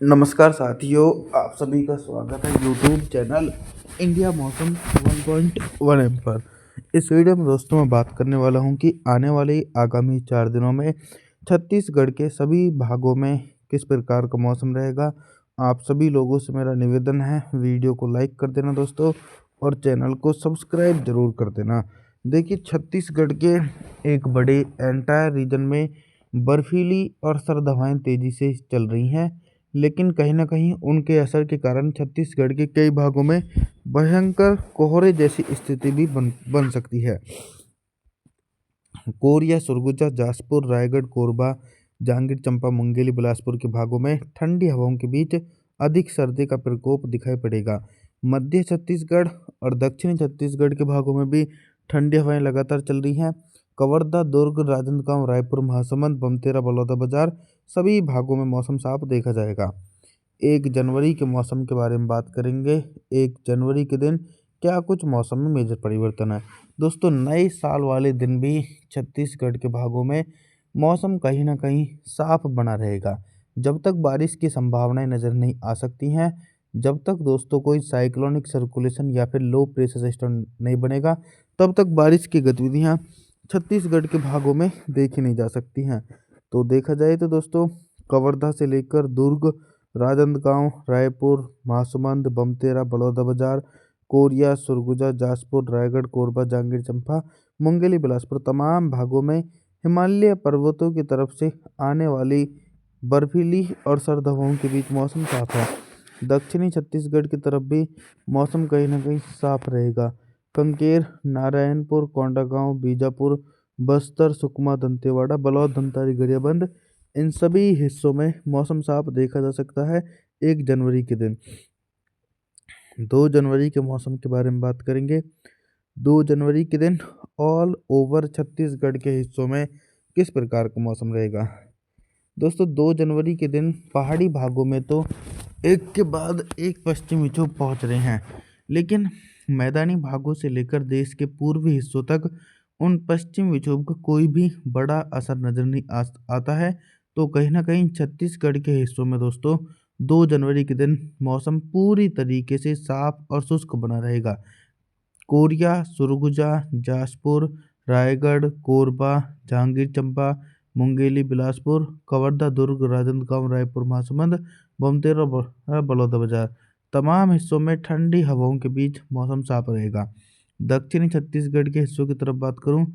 नमस्कार साथियों, आप सभी का स्वागत है यूट्यूब चैनल इंडिया मौसम 1.1 पर। इस वीडियो में दोस्तों मैं बात करने वाला हूं कि आने वाले आगामी 4 दिनों में छत्तीसगढ़ के सभी भागों में किस प्रकार का मौसम रहेगा। आप सभी लोगों से मेरा निवेदन है, वीडियो को लाइक कर देना दोस्तों और चैनल को सब्सक्राइब जरूर कर देना। देखिए, छत्तीसगढ़ के एक बड़े एंटायर रीजन में बर्फीली और सर्द हवाएं तेजी से चल रही हैं, लेकिन कहीं न कहीं उनके असर के कारण छत्तीसगढ़ के कई भागों में भयंकर कोहरे जैसी स्थिति भी बन सकती है। कोरिया, सरगुजा, जासपुर, रायगढ़, कोरबा, जांजगीर चांपा, मुंगेली, बिलासपुर के भागों में ठंडी हवाओं के बीच अधिक सर्दी का प्रकोप दिखाई पड़ेगा। मध्य छत्तीसगढ़ और दक्षिणी छत्तीसगढ़ के भागों में भी ठंडी हवाएं लगातार चल रही हैं। कवर्धा, दुर्ग, राजनांदगांव, रायपुर, महासमुंद, बमतेरा, बलौदाबाजार सभी भागों में मौसम साफ देखा जाएगा। 1 जनवरी के मौसम के बारे में बात करेंगे। 1 जनवरी के दिन क्या कुछ मौसम में मेजर परिवर्तन है। दोस्तों, नए साल वाले दिन भी छत्तीसगढ़ के भागों में मौसम कहीं ना कहीं साफ बना रहेगा। जब तक बारिश की संभावनाएं नज़र नहीं आ सकती हैं, जब तक दोस्तों कोई साइक्लोनिक सर्कुलेशन या फिर लो प्रेशर सिस्टम नहीं बनेगा, तब तक बारिश की गतिविधियां छत्तीसगढ़ के भागों में देखी नहीं जा सकती हैं। तो देखा जाए तो दोस्तों, कवर्धा से लेकर दुर्ग, राजनांदगांव, रायपुर, महासमुंद, बमतेरा, बलौदाबाजार, कोरिया, सरगुजा, जासपुर, रायगढ़, कोरबा, जांजगीर चांपा, मुंगेली, बिलासपुर तमाम भागों में हिमालय पर्वतों की तरफ से आने वाली बर्फीली और सर्द हवाओं के बीच मौसम साफ है। दक्षिणी छत्तीसगढ़ की तरफ भी मौसम कहीं ना कहीं साफ रहेगा। कंकेर, नारायणपुर, कोंडागांव, बीजापुर, बस्तर, सुकमा, दंतेवाड़ा, बलौद, धमतारी, गरियाबंद इन सभी हिस्सों में मौसम साफ देखा जा सकता है 1 जनवरी के दिन। 2 जनवरी के मौसम के बारे में बात करेंगे। 2 जनवरी के दिन ऑल ओवर छत्तीसगढ़ के हिस्सों में किस प्रकार का मौसम रहेगा। दोस्तों, 2 जनवरी के दिन पहाड़ी भागों में तो एक के बाद एक पश्चिमी विक्षोभ पहुंच रहे हैं, लेकिन मैदानी भागों से लेकर देश के पूर्वी हिस्सों तक उन पश्चिम विक्षोभ का कोई भी बड़ा असर नजर नहीं आता है। तो कहीं ना कहीं छत्तीसगढ़ के हिस्सों में दोस्तों 2 जनवरी के दिन मौसम पूरी तरीके से साफ और शुष्क बना रहेगा। कोरिया, सरगुजा, जासपुर, रायगढ़, कोरबा, जांजगीर चांपा, मुंगेली, बिलासपुर, कवर्धा, दुर्ग, राजनांदगांव, रायपुर, महासमुंद, बमतेरा, बलौदाबाजार तमाम हिस्सों में ठंडी हवाओं के बीच मौसम साफ रहेगा। दक्षिणी छत्तीसगढ़ के हिस्सों की तरफ बात करूं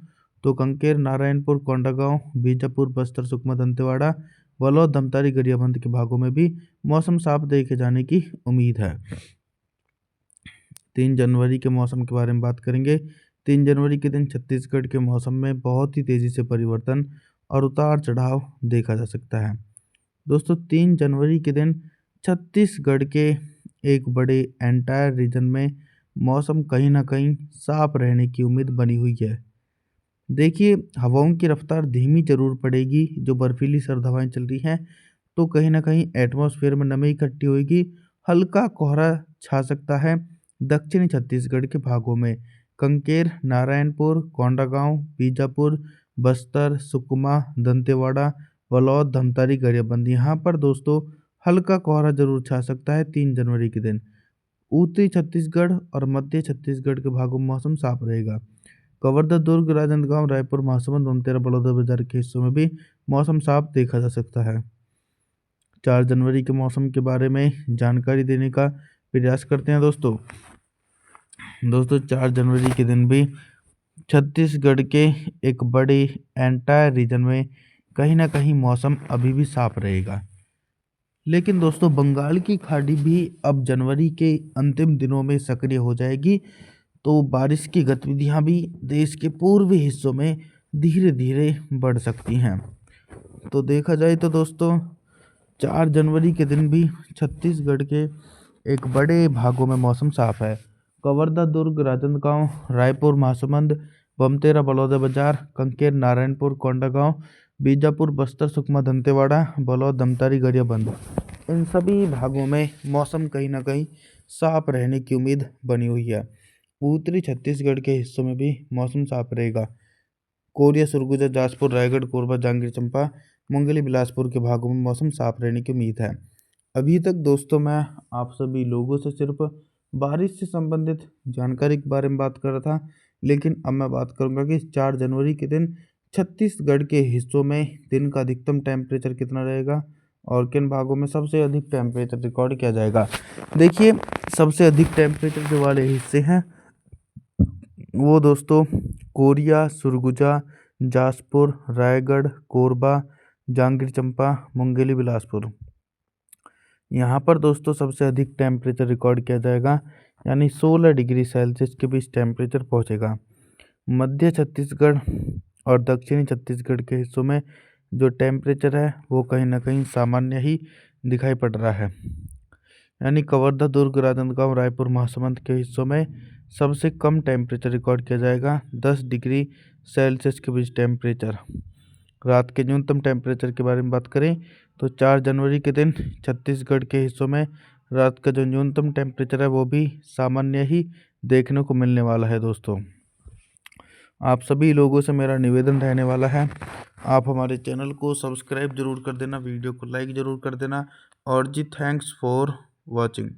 तो कंकेर, नारायणपुर, कोंडागांव, बीजापुर, बस्तर, सुकमा, दंतेवाड़ा, बलौद, धमतारी, गरियाबंद के भागों में भी मौसम साफ देखे जाने की उम्मीद है। 3 जनवरी के मौसम के बारे में बात करेंगे। 3 जनवरी के दिन छत्तीसगढ़ के मौसम में बहुत ही तेज़ी से परिवर्तन और उतार चढ़ाव देखा जा सकता है। दोस्तों, 3 जनवरी के दिन छत्तीसगढ़ के एक बड़े एंटायर रीजन में मौसम कहीं ना कहीं साफ रहने की उम्मीद बनी हुई है। देखिए, हवाओं की रफ्तार धीमी जरूर पड़ेगी। जो बर्फीली सर्द हवाएं चल रही हैं, तो कहीं ना कहीं एटमॉस्फेयर में नमी इकट्ठी होगी, हल्का कोहरा छा सकता है दक्षिणी छत्तीसगढ़ के भागों में। कंकेर, नारायणपुर, कोंडागांव, बीजापुर, बस्तर, सुकमा, दंतेवाड़ा, बलौद, धमतारी, गरियाबंद यहाँ पर दोस्तों हल्का कोहरा जरूर छा सकता है 3 जनवरी के दिन। उत्तरी छत्तीसगढ़ और मध्य छत्तीसगढ़ के भागों में मौसम साफ रहेगा। कवर्धा, दुर्ग, राजनांदगांव, रायपुर, महासमुंद, बमतेरा, बलौदाबाजार के हिस्सों में भी मौसम साफ देखा जा सकता है। 4 जनवरी के मौसम के बारे में जानकारी देने का प्रयास करते हैं दोस्तों। 4 जनवरी के दिन भी छत्तीसगढ़ के एक बड़े एंटायर रीजन में कहीं ना कहीं मौसम अभी भी साफ रहेगा, लेकिन दोस्तों बंगाल की खाड़ी भी अब जनवरी के अंतिम दिनों में सक्रिय हो जाएगी। तो बारिश की गतिविधियां भी देश के पूर्वी हिस्सों में धीरे धीरे बढ़ सकती हैं। तो देखा जाए तो दोस्तों 4 जनवरी के दिन भी छत्तीसगढ़ के एक बड़े भागों में मौसम साफ है। कवर्धा, दुर्ग, राजनांदगांव, रायपुर, महासमुंद, बमतेरा, बलौदाबाजार, कंकेर, नारायणपुर, कोंडागांव, बीजापुर, बस्तर, सुकमा, दंतेवाड़ा, बलौद, धमतारी, गरियाबंद इन सभी भागों में मौसम कहीं ना कहीं साफ रहने की उम्मीद बनी हुई है। उत्तरी छत्तीसगढ़ के हिस्सों में भी मौसम साफ रहेगा। कोरिया, सरगुजा, जासपुर, रायगढ़, कोरबा, जांजगीर चांपा, मुंगेली, बिलासपुर के भागों में मौसम साफ रहने की उम्मीद है। अभी तक दोस्तों मैं आप सभी लोगों से सिर्फ बारिश से संबंधित जानकारी के बारे में बात कर रहा था, लेकिन अब मैं बात करूंगा कि 4 जनवरी के दिन छत्तीसगढ़ के हिस्सों में दिन का अधिकतम टेम्परेचर कितना रहेगा और किन भागों में सबसे अधिक टेम्परेचर रिकॉर्ड किया जाएगा। देखिए, सबसे अधिक टेम्परेचर जो वाले हिस्से हैं वो दोस्तों कोरिया, सुरगुजा, जाजपुर, रायगढ़, कोरबा, जांजगीर चांपा, मुंगेली, बिलासपुर। यहाँ पर दोस्तों सबसे अधिक टेम्परेचर रिकॉर्ड किया जाएगा, यानी 16 डिग्री सेल्सियस के बीच टेम्परेचर पहुँचेगा। मध्य छत्तीसगढ़ और दक्षिणी छत्तीसगढ़ के हिस्सों में जो टेम्परेचर है वो कहीं ना कहीं सामान्य ही दिखाई पड़ रहा है, यानी कवर्धा, दुर्ग, राजनांदगांव, रायपुर, महासमुंद के हिस्सों में सबसे कम टेम्परेचर रिकॉर्ड किया जाएगा, 10 डिग्री सेल्सियस के बीच टेम्परेचर। रात के न्यूनतम टेम्परेचर के बारे में बात करें तो 4 जनवरी के दिन छत्तीसगढ़ के हिस्सों में रात का जो न्यूनतम टेम्परेचर है वो भी सामान्य ही देखने को मिलने वाला है। दोस्तों, आप सभी लोगों से मेरा निवेदन रहने वाला है, आप हमारे चैनल को सब्सक्राइब जरूर कर देना, वीडियो को लाइक ज़रूर कर देना। और जी, थैंक्स फॉर वॉचिंग।